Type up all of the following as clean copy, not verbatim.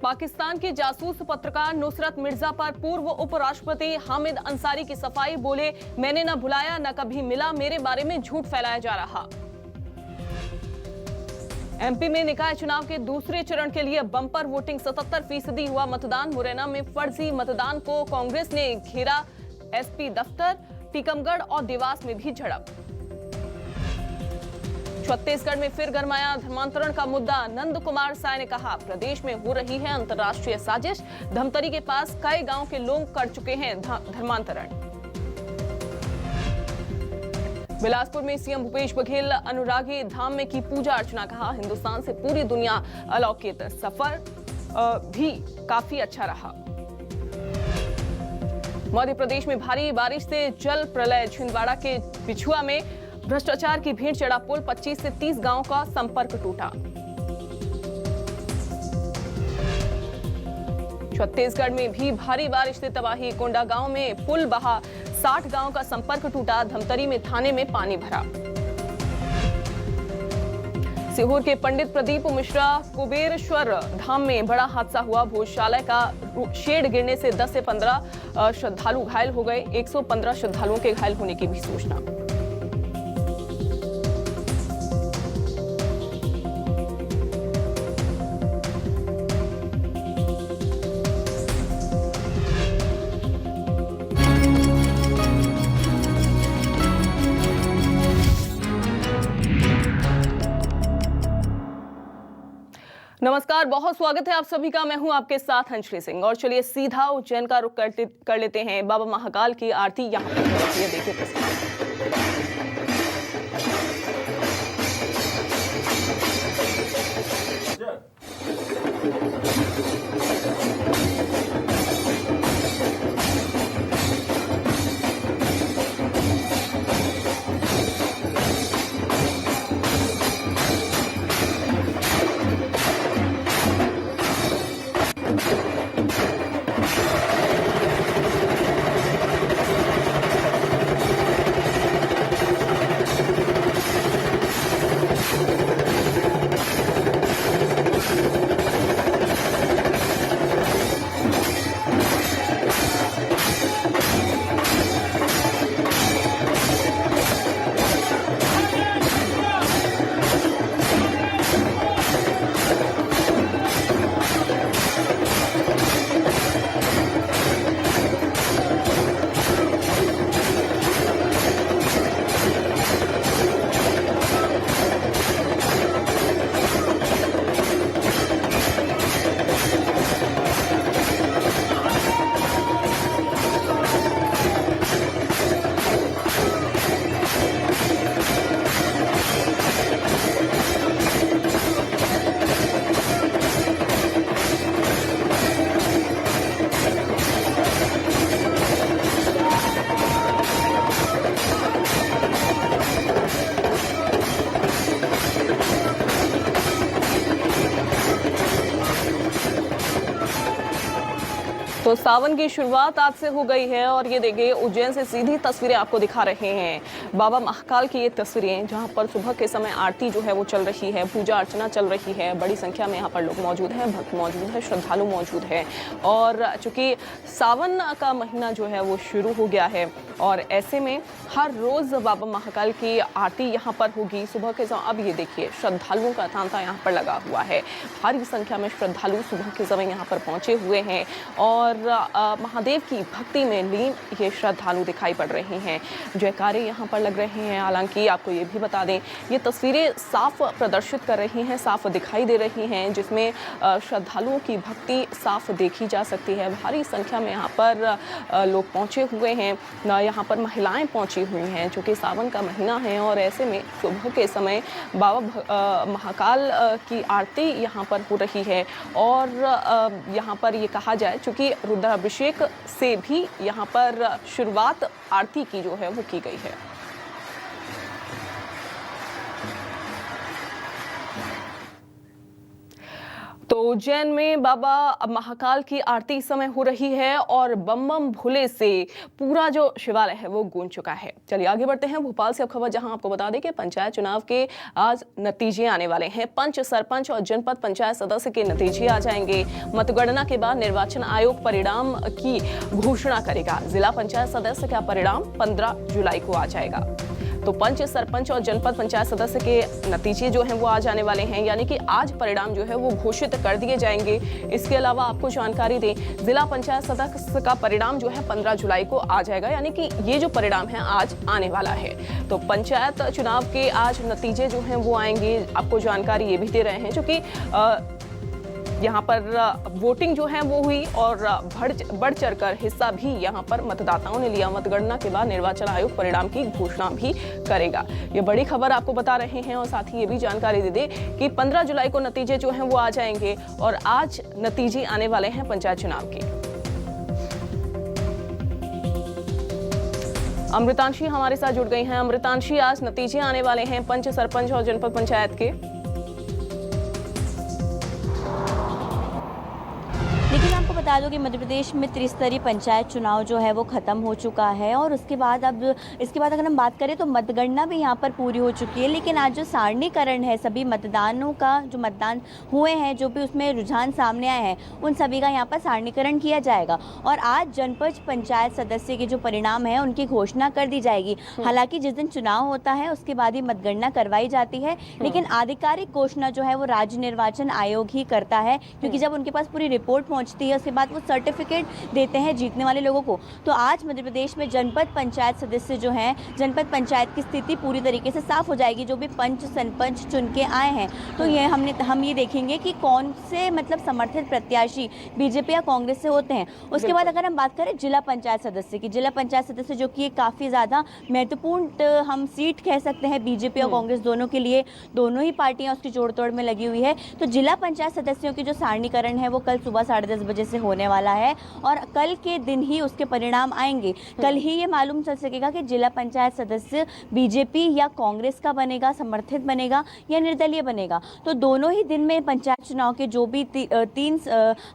पाकिस्तान के जासूस पत्रकार नुसरत मिर्जा पर पूर्व उपराष्ट्रपति हामिद अंसारी की सफाई। बोले, मैंने न बुलाया न कभी मिला, मेरे बारे में झूठ फैलाया जा रहा। एमपी में निकाय चुनाव के दूसरे चरण के लिए बम्पर वोटिंग 77% हुआ मतदान। मुरैना में फर्जी मतदान को कांग्रेस ने घेरा। एसपी दफ्तर, टीकमगढ़ और देवास में भी झड़प। छत्तीसगढ़ में फिर गरमाया धर्मांतरण का मुद्दा। नंद कुमार साय ने कहा, प्रदेश में हो रही है अंतर्राष्ट्रीय साजिश। धमतरी के पास कई गांव के लोग कर चुके हैं धर्मांतरण। बिलासपुर में सीएम भूपेश बघेल अनुरागी धाम में की पूजा अर्चना। कहा, हिंदुस्तान से पूरी दुनिया अलौकिक। सफर भी काफी अच्छा रहा। मध्य प्रदेश में भारी बारिश से जल प्रलय। छिंदवाड़ा के बिछुआ में भ्रष्टाचार की भीड़ चढ़ा पुल। 25 से 30 गांवों का संपर्क टूटा। छत्तीसगढ़ में भी भारी बारिश से तबाही। कोंडा गांव में पुल बहा, 60 गांवों का संपर्क टूटा। धमतरी में थाने में पानी भरा। सीहोर के पंडित प्रदीप मिश्रा कुबेरेश्वर धाम में बड़ा हादसा हुआ। भोजशाला का शेड गिरने से 10 से 15 श्रद्धालु घायल हो गए। 115 श्रद्धालुओं के घायल होने की भी सूचना। नमस्कार, बहुत स्वागत है आप सभी का। मैं हूं आपके साथ अंजलि सिंह और चलिए सीधा उज्जैन का रुख कर लेते हैं। बाबा महाकाल की आरती यहां पर हो रही है, देखिए तस्वीर। तो सावन की शुरुआत आज से हो गई है और ये देखिए उज्जैन से सीधी तस्वीरें आपको दिखा रहे हैं। बाबा महाकाल की ये तस्वीरें जहां पर सुबह के समय आरती जो है वो चल रही है, पूजा अर्चना चल रही है। बड़ी संख्या में यहाँ पर लोग मौजूद हैं, भक्त मौजूद है, श्रद्धालु मौजूद है। और चूंकि सावन का महीना जो है वो शुरू हो गया है और ऐसे में हर रोज बाबा महाकाल की आरती यहाँ पर होगी सुबह के समय। अब ये देखिए श्रद्धालुओं का तांता यहाँ पर लगा हुआ है। भारी संख्या में श्रद्धालु सुबह के समय यहाँ पर पहुंचे हुए हैं और महादेव की भक्ति में लीन ये श्रद्धालु दिखाई पड़ रहे हैं। जयकारे यहाँ पर लग रहे हैं। हालांकि आपको ये भी बता दें, ये तस्वीरें साफ प्रदर्शित कर रही हैं, साफ दिखाई दे रही हैं, जिसमें श्रद्धालुओं की भक्ति साफ देखी जा सकती है। भारी संख्या में यहाँ पर लोग पहुँचे हुए हैं। यहाँ पर महिलाएं पहुँची हुई हैं, चूँकि सावन का महीना है और ऐसे में सुबह के समय बाबा महाकाल की आरती यहाँ पर हो रही है। और यहाँ पर ये कहा जाए, चूँकि रुद्राभिषेक से भी यहाँ पर शुरुआत आरती की जो है वो की गई है। तो तो उज्जैन में बाबा महाकाल की आरती इस समय हो रही है और बम बम भोले से पूरा जो शिवालय है वो गूंज चुका है। चलिए आगे बढ़ते हैं भोपाल से अब खबर, जहां आपको बता दें कि पंचायत चुनाव के आज नतीजे आने वाले हैं। पंच, सरपंच और जनपद पंचायत सदस्य के नतीजे आ जाएंगे। मतगणना के बाद निर्वाचन आयोग परिणाम की घोषणा करेगा। जिला पंचायत सदस्य का परिणाम 15 जुलाई को आ जाएगा। तो पंच, सरपंच और जनपद पंचायत सदस्य के नतीजे जो हैं वो आ जाने वाले हैं, यानी कि आज परिणाम जो है वो घोषित कर दिए जाएंगे। इसके अलावा आपको जानकारी दें, जिला पंचायत सदस्य का परिणाम जो है 15 जुलाई को आ जाएगा, यानी कि ये जो परिणाम है आज आने वाला है। तो पंचायत चुनाव के आज नतीजे जो हैं वो आएंगे। आपको जानकारी ये भी दे रहे हैं, जो कि यहाँ पर वोटिंग जो है वो हुई और बढ़ चढ़कर हिस्सा भी यहाँ पर मतदाताओं ने लिया। मतगणना के बाद निर्वाचन आयोग परिणाम की घोषणा भी करेगा। ये बड़ी खबर आपको बता रहे हैं और साथ ही ये भी जानकारी दे दें कि 15 जुलाई को नतीजे जो हैं वो आ जाएंगे और आज नतीजे आने वाले हैं पंचायत चुनाव के। अमृतांशी हमारे साथ जुड़ गई हैं। अमृतांशी, आज नतीजे आने वाले हैं पंच, सरपंच और जनपद पंचायत के। लेकिन आपको बता दूं कि मध्य प्रदेश में त्रिस्तरीय पंचायत चुनाव जो है वो ख़त्म हो चुका है और उसके बाद अब इसके बाद अगर हम बात करें तो मतगणना भी यहाँ पर पूरी हो चुकी है। लेकिन आज जो सारणीकरण है, सभी मतदानों का जो मतदान हुए हैं, जो भी उसमें रुझान सामने आए हैं, उन सभी का यहाँ पर सारणीकरण किया जाएगा और आज जनपद पंचायत सदस्य के जो परिणाम है उनकी घोषणा कर दी जाएगी। हालांकि जिस दिन चुनाव होता है उसके बाद ही मतगणना करवाई जाती है, लेकिन आधिकारिक घोषणा जो है वो राज्य निर्वाचन आयोग ही करता है, क्योंकि जब उनके पास पूरी रिपोर्ट पहुंचती है उसके बाद वो सर्टिफिकेट देते हैं जीतने वाले लोगों को। तो आज मध्य प्रदेश में जनपद पंचायत सदस्य जो हैं, जनपद पंचायत की स्थिति पूरी तरीके से साफ हो जाएगी। जो भी पंच, सरपंच चुन के आए हैं, तो ये हम ये देखेंगे कि कौन से मतलब समर्थित प्रत्याशी बीजेपी या कांग्रेस से होते हैं। उसके बाद अगर हम बात करें जिला पंचायत सदस्य की, जिला पंचायत सदस्य जो कि काफ़ी ज़्यादा महत्वपूर्ण हम सीट कह सकते हैं बीजेपी और कांग्रेस दोनों के लिए, दोनों ही पार्टियां उसकी जोड़ तोड़ में लगी हुई है। तो जिला पंचायत सदस्यों की जो सारणीकरण है वो कल सुबह 10:30 बजे से होने वाला है और कल के दिन ही उसके परिणाम आएंगे। कल ही ये मालूम चल सकेगा कि जिला पंचायत सदस्य बीजेपी या कांग्रेस का बनेगा, समर्थित बनेगा या निर्दलीय बनेगा। तो दोनों ही दिन में पंचायत चुनाव के जो भी तीन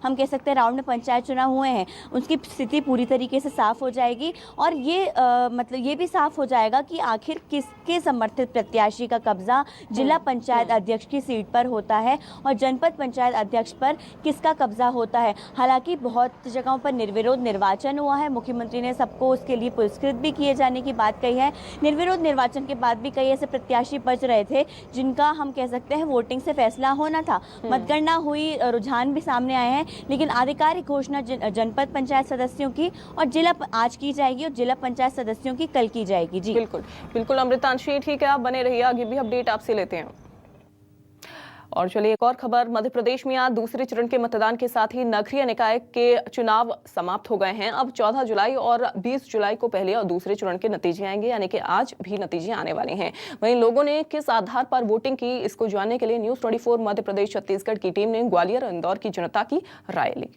हम कह सकते हैं राउंड में पंचायत चुनाव हुए हैं, उसकी स्थिति पूरी तरीके से साफ हो जाएगी और ये मतलब ये भी साफ हो जाएगा कि आखिर किसके समर्थित प्रत्याशी का कब्जा जिला पंचायत अध्यक्ष की सीट पर होता है और जनपद पंचायत अध्यक्ष पर किसका कब्जा होता है। हालांकि बहुत जगहों पर निर्विरोध निर्वाचन हुआ है, मुख्यमंत्री ने सबको उसके लिए पुरस्कृत भी किए जाने की बात कही है। निर्विरोध निर्वाचन के बाद भी कई ऐसे प्रत्याशी बच रहे थे जिनका हम कह सकते हैं वोटिंग से फैसला होना था। मतगणना हुई, रुझान भी सामने आए हैं, लेकिन आधिकारिक घोषणा जनपद पंचायत सदस्यों की और जिला आज की जाएगी और जिला पंचायत सदस्यों की कल की जाएगी। जी बिल्कुल अमृतांशी, ठीक है, आप बने रहिए, आगे भी अपडेट आपसे लेते हैं। और चलिए एक और खबर, मध्य प्रदेश में आज दूसरे चरण के मतदान के साथ ही नगरीय निकाय के चुनाव समाप्त हो गए हैं। अब 14 जुलाई और 20 जुलाई को पहले और दूसरे चरण के नतीजे आएंगे, यानी कि आज भी नतीजे आने वाले हैं। वहीं लोगों ने किस आधार पर वोटिंग की, इसको जानने के लिए न्यूज़ 24 मध्य प्रदेश छत्तीसगढ़ की टीम ने ग्वालियर और इंदौर की जनता की राय ली।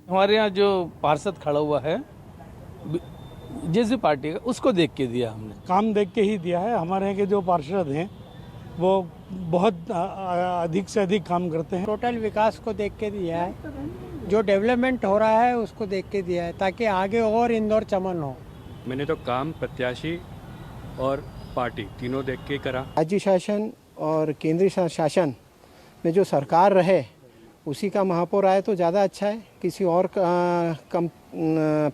हमारे यहाँ जो पार्षद खड़ा हुआ है जिस भी पार्टी का, उसको देख के दिया हमने, काम देख के ही दिया है। हमारे यहाँ के जो पार्षद हैं वो बहुत अधिक से अधिक काम करते हैं। टोटल विकास को देख के दिया है, जो डेवलपमेंट हो रहा है उसको देख के दिया है, ताकि आगे और इंदौर चमन हो। मैंने तो काम, प्रत्याशी और पार्टी तीनों देख के करा। राज्य शासन और केंद्रीय शासन में जो सरकार रहे उसी का महापौर आए तो ज़्यादा अच्छा है। किसी और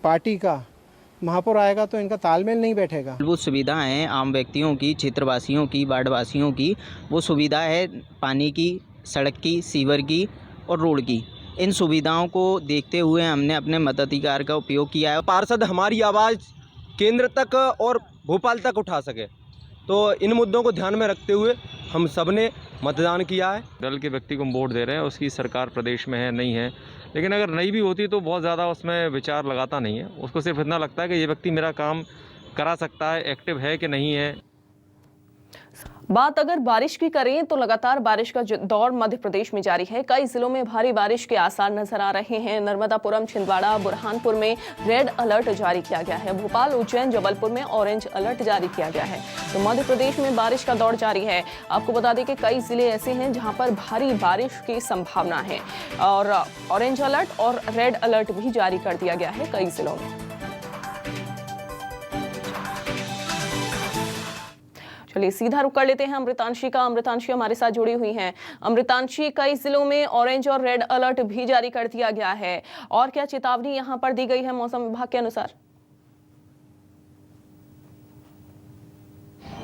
पार्टी का महापौर आएगा तो इनका तालमेल नहीं बैठेगा। वो सुविधाएं आम व्यक्तियों की, क्षेत्रवासियों की, वार्डवासियों की वो सुविधा है, पानी की, सड़क की, सीवर की और रोड की। इन सुविधाओं को देखते हुए हमने अपने मताधिकार का उपयोग किया है। पार्षद हमारी आवाज़ केंद्र तक और भोपाल तक उठा सके, तो इन मुद्दों को ध्यान में रखते हुए हम सब ने मतदान किया है। दल के व्यक्ति को हम वोट दे रहे हैं, उसकी सरकार प्रदेश में है नहीं है, लेकिन अगर नहीं भी होती तो बहुत ज़्यादा उसमें विचार लगाता नहीं है। उसको सिर्फ इतना लगता है कि ये व्यक्ति मेरा काम करा सकता है, एक्टिव है कि नहीं है। बात अगर बारिश की करें तो लगातार बारिश का दौर मध्य प्रदेश में जारी है। कई जिलों में भारी बारिश के आसार नजर आ रहे हैं। नर्मदापुरम, छिंदवाड़ा, बुरहानपुर में रेड अलर्ट जारी किया गया है। भोपाल, उज्जैन, जबलपुर में ऑरेंज अलर्ट जारी किया गया है। तो मध्य प्रदेश में बारिश का दौर जारी है। आपको बता दें कि कई जिले ऐसे हैं जहां पर भारी बारिश की संभावना है और ऑरेंज अलर्ट और रेड अलर्ट भी जारी कर दिया गया है कई जिलों में। चलिए सीधा रुक कर लेते हैं अमृतांशी का। अमृतांशी हमारे साथ जुड़ी हुई हैं। अमृतांशी, कई जिलों में ऑरेंज और रेड अलर्ट भी जारी कर दिया गया है और क्या चेतावनी यहां पर दी गई है मौसम विभाग के अनुसार?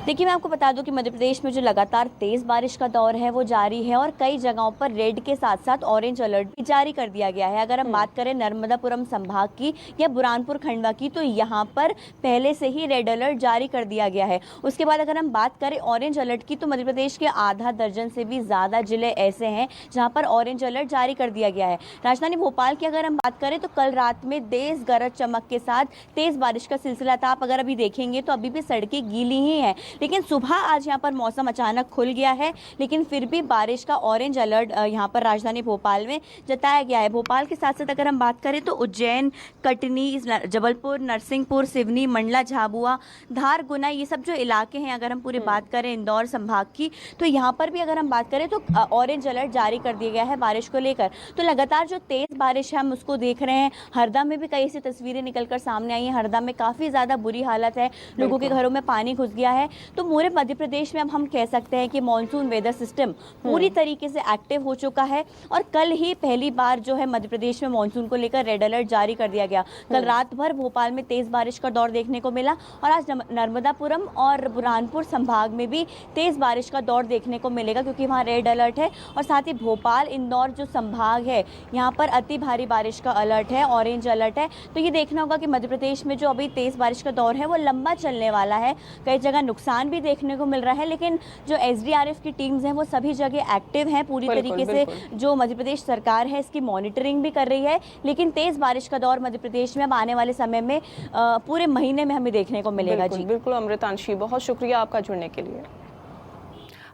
देखिए, मैं आपको बता दूं कि मध्य प्रदेश में जो लगातार तेज बारिश का दौर है वो जारी है और कई जगहों पर रेड के साथ साथ ऑरेंज अलर्ट भी जारी कर दिया गया है। अगर हम बात करें नर्मदापुरम संभाग की या बुरहानपुर खंडवा की, तो यहाँ पर पहले से ही रेड अलर्ट जारी कर दिया गया है। उसके बाद अगर हम बात करें ऑरेंज अलर्ट की, तो मध्य प्रदेश के आधा दर्जन से भी ज़्यादा जिले ऐसे हैं जहाँ पर ऑरेंज अलर्ट जारी कर दिया गया है। राजधानी भोपाल की अगर हम बात करें तो कल रात में तेज गरज चमक के साथ तेज बारिश का सिलसिला था। आप अगर अभी देखेंगे तो अभी भी सड़कें गीली ही हैं, लेकिन सुबह आज यहाँ पर मौसम अचानक खुल गया है, लेकिन फिर भी बारिश का ऑरेंज अलर्ट यहाँ पर राजधानी भोपाल में जताया गया है। भोपाल के साथ साथ अगर हम बात करें तो उज्जैन, कटनी, जबलपुर, नरसिंहपुर, सिवनी, मंडला, झाबुआ, धार, गुना, ये सब जो इलाके हैं, अगर हम पूरी बात करें इंदौर संभाग की, तो यहाँ पर भी अगर हम बात करें तो ऑरेंज अलर्ट जारी कर दिया गया है बारिश को लेकर। तो लगातार जो तेज बारिश है हम उसको देख रहे हैं। हरदा में भी कई ऐसी तस्वीरें निकलकर सामने आई हैं। हरदा में काफ़ी ज़्यादा बुरी हालत है, लोगों के घरों में पानी घुस गया है। तो पूरे मध्य प्रदेश में अब हम कह सकते हैं कि मॉनसून वेदर सिस्टम पूरी तरीके से एक्टिव हो चुका है और कल ही पहली बार जो है मध्य प्रदेश में मॉनसून को लेकर रेड अलर्ट जारी कर दिया गया। कल रात भर भोपाल में तेज बारिश का दौर देखने को मिला और आज नर्मदापुरम और बुरहानपुर संभाग में भी तेज बारिश का दौर देखने को मिलेगा, क्योंकि वहाँ रेड अलर्ट है। और साथ ही भोपाल, इंदौर जो संभाग है, यहाँ पर अति भारी बारिश का अलर्ट है, ऑरेंज अलर्ट है। तो ये देखना होगा कि मध्य प्रदेश में जो अभी तेज बारिश का दौर है वो लंबा चलने वाला है। कई जगह नुकसान भी देखने को मिल रहा है, लेकिन जो एसडीआरएफ की टीम्स हैं वो सभी जगह एक्टिव हैं पूरी तरीके से। जो मध्य प्रदेश सरकार है इसकी मॉनिटरिंग भी कर रही है, लेकिन तेज बारिश का दौर मध्य प्रदेश में अब आने वाले समय में पूरे महीने में हमें देखने को मिलेगा। जी बिल्कुल अमृतांशी, बहुत शुक्रिया आपका जुड़ने के लिए।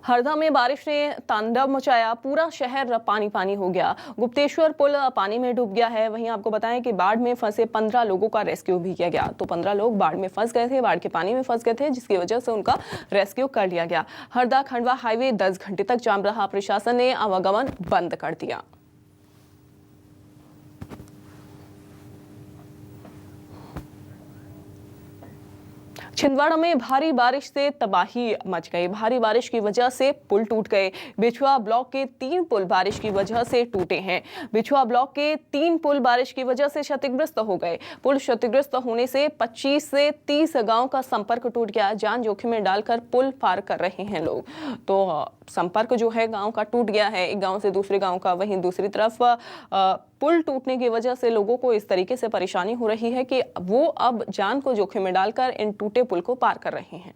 हरदा में बारिश ने तांडव मचाया, पूरा शहर पानी पानी हो गया। गुप्तेश्वर पुल पानी में डूब गया है। वहीं आपको बताएं कि बाढ़ में फंसे 15 लोगों का रेस्क्यू भी किया गया। तो 15 लोग बाढ़ में फंस गए थे, बाढ़ के पानी में फंस गए थे, जिसकी वजह से उनका रेस्क्यू कर लिया गया। हरदा खंडवा हाईवे 10 घंटे तक जाम रहा। प्रशासन ने आवागमन बंद कर दिया। छिंदवाड़ा में भारी बारिश से तबाही मच गई। भारी बारिश की वजह से पुल टूट गए। बिछुआ ब्लॉक के 3 पुल बारिश की वजह से टूटे हैं। बिछुआ ब्लॉक के 3 पुल बारिश की वजह से क्षतिग्रस्त हो गए। पुल क्षतिग्रस्त होने से 25 से 30 गांव का संपर्क टूट गया। जान जोखिम में डालकर पुल पार कर रहे हैं लोग। तो संपर्क जो है गांव का टूट गया है, एक गांव से दूसरे गांव का। वहीं दूसरी तरफ पुल टूटने की वजह से लोगों को इस तरीके से परेशानी हो रही है कि वो अब जान को जोखिम में डालकर इन टूटे पुल को पार कर रहे हैं।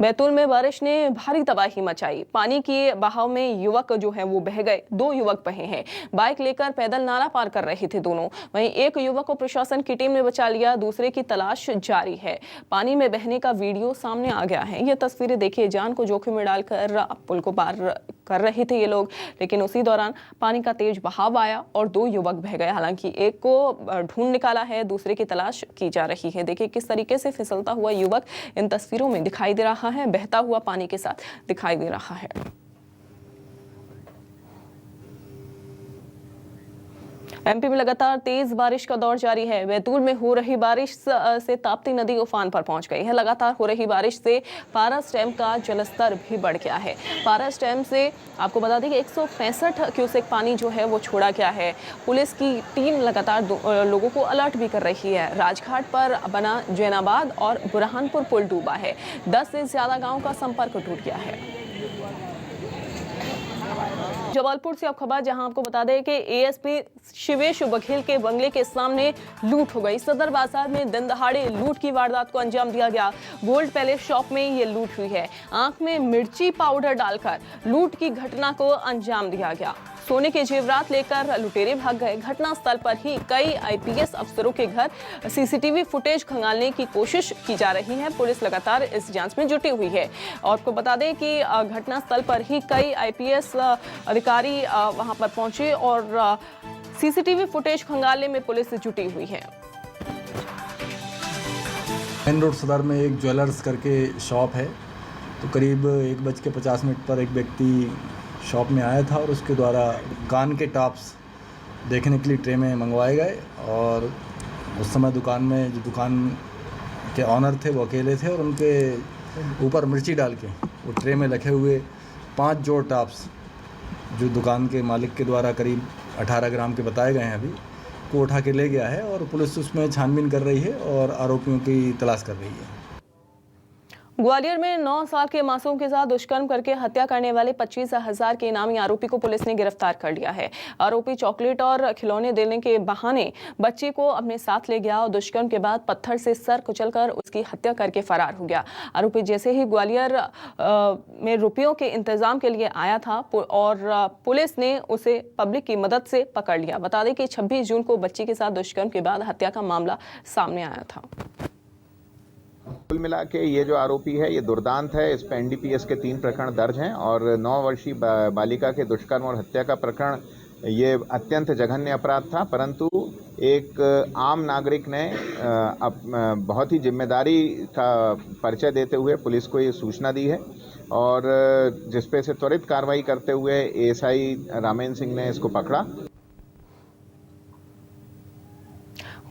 बैतूल में बारिश ने भारी तबाही मचाई। पानी के बहाव में युवक जो है वो बह गए। 2 युवक बहे हैं। बाइक लेकर पैदल नाला पार कर रहे थे दोनों। वहीं एक युवक को प्रशासन की टीम ने बचा लिया, दूसरे की तलाश जारी है। पानी में बहने का वीडियो सामने आ गया है। ये तस्वीरें देखिए, जान को जोखिम में डालकर पुल को पार कर रहे थे ये लोग, लेकिन उसी दौरान पानी का तेज बहाव आया और 2 युवक बह गए। हालांकि एक को ढूंढ निकाला है, दूसरे की तलाश की जा रही है। देखिए किस तरीके से फिसलता हुआ युवक इन तस्वीरों में दिखाई दे रहा है, बहता हुआ पानी के साथ दिखाई दे रहा है। एमपी में लगातार तेज बारिश का दौर जारी है। बैतूल में हो रही बारिश से ताप्ती नदी उफान पर पहुंच गई है। लगातार हो रही बारिश से पारस डैम का जलस्तर भी बढ़ गया है। पारस डैम से आपको बता दें कि 165 क्यूसेक पानी जो है वो छोड़ा गया है। पुलिस की टीम लगातार लोगों को अलर्ट भी कर रही है। राजघाट पर बना जैनाबाद और बुरहानपुर पुल डूबा है। 10 से ज्यादा गाँव का संपर्क टूट गया है। जबलपुर से अब खबर, जहां आपको बता दें कि एएसपी शिवेश बघेल के बंगले के सामने लूट हो गई। सदर बाजार में दिन दहाड़े लूट की वारदात को अंजाम दिया गया। गोल्ड पैलेस शॉप में ये लूट हुई है। आंख में मिर्ची पाउडर डालकर लूट की घटना को अंजाम दिया गया। सोने के जेवरात लेकर लुटेरे भाग गए। घटनास्थल पर ही कई आईपीएस अफसरों के घर सीसीटीवी फुटेज खंगालने की कोशिश की जा रही है। पुलिस लगातार इस जांच में जुटी हुई है। और आपको बता दें कि घटनास्थल पर ही कई आईपीएस अधिकारी वहां पर पहुंचे और सीसीटीवी फुटेज खंगालने में पुलिस जुटी हुई है। मेन रोड सदर में एक ज्वेलर्स करके शॉप है, तो करीब 1:50 पर एक व्यक्ति शॉप में आया था और उसके द्वारा कान के टॉप्स देखने के लिए ट्रे में मंगवाए गए। और उस समय दुकान में जो दुकान के ऑनर थे वो अकेले थे और उनके ऊपर मिर्ची डाल के वो ट्रे में रखे हुए 5 जोड़ टॉप्स जो दुकान के मालिक के द्वारा करीब 18 ग्राम के बताए गए हैं अभी, को उठा के ले गया है और पुलिस उसमें छानबीन कर रही है और आरोपियों की तलाश कर रही है। ग्वालियर में 9 साल के मासूम के साथ दुष्कर्म करके हत्या करने वाले 25,000 के इनामी आरोपी को पुलिस ने गिरफ्तार कर लिया है। आरोपी चॉकलेट और खिलौने देने के बहाने बच्चे को अपने साथ ले गया और दुष्कर्म के बाद पत्थर से सर कुचलकर उसकी हत्या करके फरार हो गया। आरोपी जैसे ही ग्वालियर में रुपयों के इंतजाम के लिए आया था और पुलिस ने उसे पब्लिक की मदद से पकड़ लिया। बता दें कि 26 जून को बच्ची के साथ दुष्कर्म के बाद हत्या का मामला सामने आया था। कुल मिला के ये जो आरोपी है ये दुर्दांत है। इस पर एनडीपीएस के 3 प्रकरण दर्ज हैं और 9 वर्षीय बालिका के दुष्कर्म और हत्या का प्रकरण ये अत्यंत जघन्य अपराध था, परंतु एक आम नागरिक ने बहुत ही जिम्मेदारी का परिचय देते हुए पुलिस को ये सूचना दी है और जिसपे से त्वरित कार्रवाई करते हुए एएसआई रामेन सिंह ने इसको पकड़ा।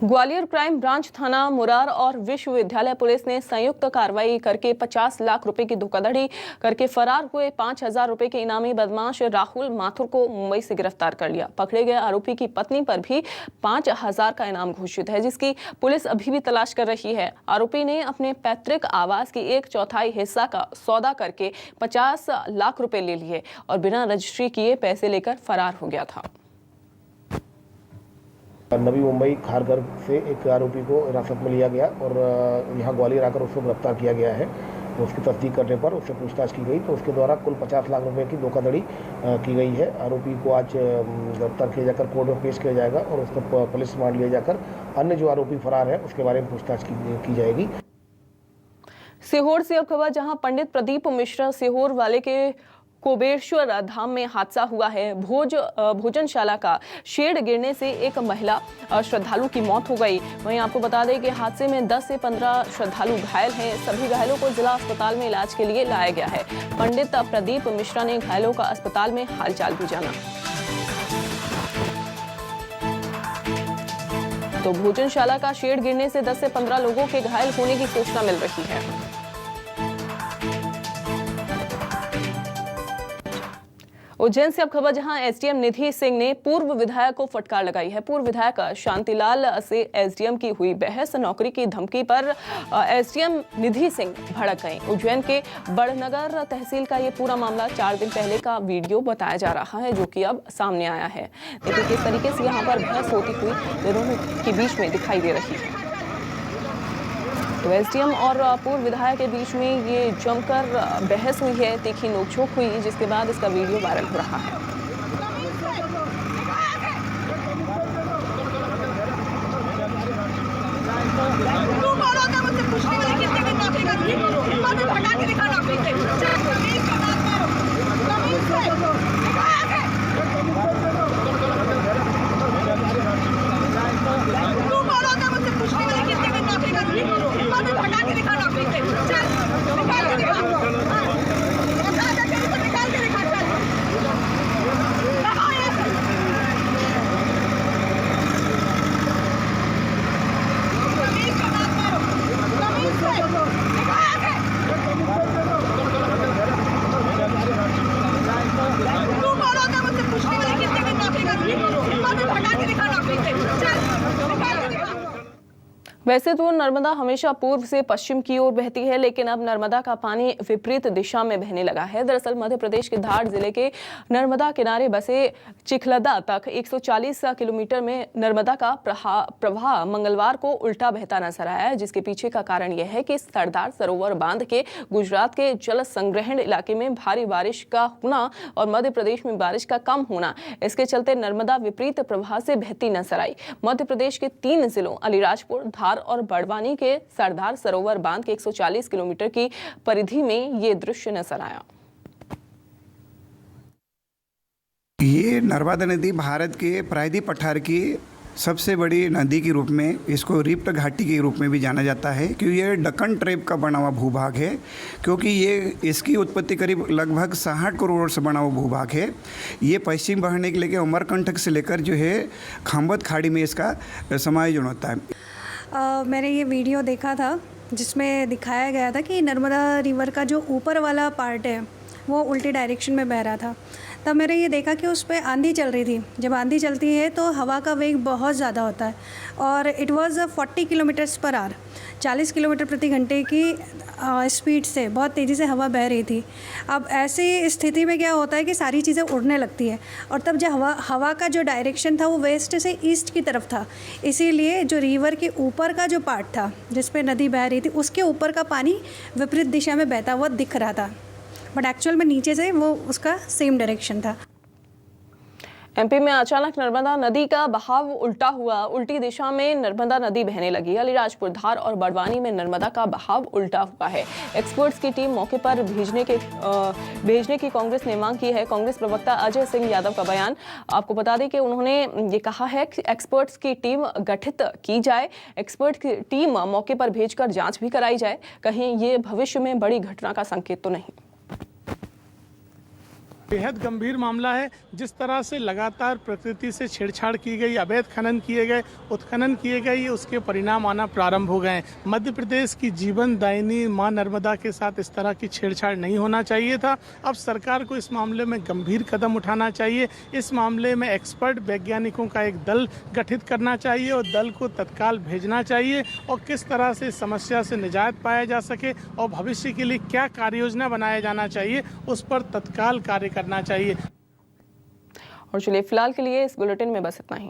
ग्वालियर क्राइम ब्रांच थाना मुरार और विश्वविद्यालय पुलिस ने संयुक्त कार्रवाई करके 50 लाख रुपए की धोखाधड़ी करके फरार हुए 5,000 रुपए के इनामी बदमाश राहुल माथुर को मुंबई से गिरफ्तार कर लिया। पकड़े गए आरोपी की पत्नी पर भी 5,000 का इनाम घोषित है, जिसकी पुलिस अभी भी तलाश कर रही है। आरोपी ने अपने पैतृक आवास की 1/4 हिस्सा का सौदा करके 50 लाख रुपए ले लिए और बिना रजिस्ट्री किए पैसे लेकर फरार हो गया था। नवी मुंबई खारघर से एक आरोपी को हिरासत में लिया गया और यहाँ ग्वालियर आकर उसको गिरफ्तार किया गया है। उसकी तस्दीक करने पर उससे पूछताछ की गई तो उसके द्वारा कुल 50 लाख रुपए की धोखाधड़ी की गई है। आरोपी को आज गिरफ्तार किया जाकर कोर्ट में पेश किया जाएगा और उसका पुलिस रिमांड लिया जाकर अन्य जो आरोपी फरार है उसके बारे में पूछताछ की जाएगी। सीहोर से अब खबर, जहां पंडित प्रदीप मिश्रा सीहोर वाले के कुबेरेश्वर धाम में हादसा हुआ है। भोजनशाला का शेड गिरने से एक महिला श्रद्धालु की मौत हो गई। वहीं आपको बता दें कि हादसे में 10 से 15 श्रद्धालु घायल हैं। सभी घायलों को जिला अस्पताल में इलाज के लिए लाया गया है। पंडित प्रदीप मिश्रा ने घायलों का अस्पताल में हालचाल भी जाना। तो भोजनशाला का शेड गिरने से 10 से 15 लोगों के घायल होने की सूचना मिल रही है। उज्जैन से अब खबर, जहां एसडीएम निधि सिंह ने पूर्व विधायक को फटकार लगाई है। पूर्व विधायक शांतिलाल से एसडीएम की हुई बहस, नौकरी की धमकी पर एसडीएम निधि सिंह भड़क गए। उज्जैन के बड़नगर तहसील का ये पूरा मामला 4 दिन पहले का वीडियो बताया जा रहा है, जो कि अब सामने आया है। देखिए किस तरीके से यहाँ पर बहस होती हुई दोनों के बीच में दिखाई दे रही है। तो एसडीएम और पूर्व विधायक के बीच में ये जमकर बहस हुई है, तीखी नोकझोंक हुई, जिसके बाद इसका वीडियो वायरल हो रहा है। वैसे तो नर्मदा हमेशा पूर्व से पश्चिम की ओर बहती है, लेकिन अब नर्मदा का पानी विपरीत दिशा में बहने लगा है। दरअसल मध्य प्रदेश के धार जिले के नर्मदा किनारे बसे चिखलदा तक 140 किलोमीटर में नर्मदा का प्रवाह मंगलवार को उल्टा बहता नजर आया है, जिसके पीछे का कारण यह है कि सरदार सरोवर बांध के गुजरात के जल संग्रहण इलाके में भारी बारिश का होना और मध्य प्रदेश में बारिश का कम होना, इसके चलते नर्मदा विपरीत प्रवाह से बहती नजर आई। मध्य प्रदेश के 3 जिलों अलीराजपुर, धार और बड़वानी के सरदार सरोवर बांध के 140 किलोमीटर की परिधि में ये दृश्य नजर आया। ये नर्मदा नदी भारत के प्रायद्वीप पठार की सबसे बड़ी नदी के रूप में, इसको रिफ्ट घाटी के रूप में भी जाना जाता है, क्योंकि ये दक्कन ट्रेप का बना हुआ भूभाग है, क्योंकि ये इसकी उत्पत्ति करीब लगभग 60 करोड़ से बना हुआ भूभाग है। ये पश्चिम बहने के लेकर अमरकंटक से लेकर जो है खाम्बत खाड़ी में इसका समायोजन होता है। मैंने ये वीडियो देखा था जिसमें दिखाया गया था कि नर्मदा रिवर का जो ऊपर वाला पार्ट है वो उल्टी डायरेक्शन में बह रहा था। तब मैंने ये देखा कि उस पर आंधी चल रही थी। जब आंधी चलती है तो हवा का वेग बहुत ज़्यादा होता है और it was 40 kilometres per hour, 40 kilometre प्रति घंटे की स्पीड से बहुत तेज़ी से हवा बह रही थी। अब ऐसी स्थिति में क्या होता है कि सारी चीज़ें उड़ने लगती है और तब जब हवा का जो डायरेक्शन था वो वेस्ट से ईस्ट की तरफ था, इसीलिए जो रिवर के ऊपर का जो पार्ट था जिस पे नदी बह रही थी उसके ऊपर का पानी विपरीत दिशा में बहता हुआ दिख रहा था, बट एक्चुअल में नीचे से वो उसका सेम डायरेक्शन था। एमपी में अचानक नर्मदा नदी का बहाव उल्टा हुआ, उल्टी दिशा में नर्मदा नदी बहने लगी। अलीराजपुर, धार और बड़वानी में नर्मदा का बहाव उल्टा हुआ है। एक्सपर्ट्स की टीम मौके पर भेजने की कांग्रेस ने मांग की है। कांग्रेस प्रवक्ता अजय सिंह यादव का बयान, आपको बता दें कि उन्होंने ये कहा है कि एक्सपर्ट्स की टीम गठित की जाए, एक्सपर्ट की टीम मौके पर भेजकर जाँच भी कराई जाए, कहीं ये भविष्य में बड़ी घटना का संकेत तो नहीं। बेहद गंभीर मामला है। जिस तरह से लगातार प्रकृति से छेड़छाड़ की गई, अवैध खनन किए गए, उत्खनन किए गए, ये उसके परिणाम आना प्रारंभ हो गए। मध्य प्रदेश की जीवन दायिनी मां नर्मदा के साथ इस तरह की छेड़छाड़ नहीं होना चाहिए था। अब सरकार को इस मामले में गंभीर कदम उठाना चाहिए। इस मामले में एक्सपर्ट वैज्ञानिकों का एक दल गठित करना चाहिए और दल को तत्काल भेजना चाहिए और किस तरह से समस्या से निजात पाया जा सके और भविष्य के लिए क्या कार्य योजना बनाया जाना चाहिए उस पर तत्काल कार्य करना चाहिए। और चलिए फिलहाल के लिए इस बुलेटिन में बस इतना ही।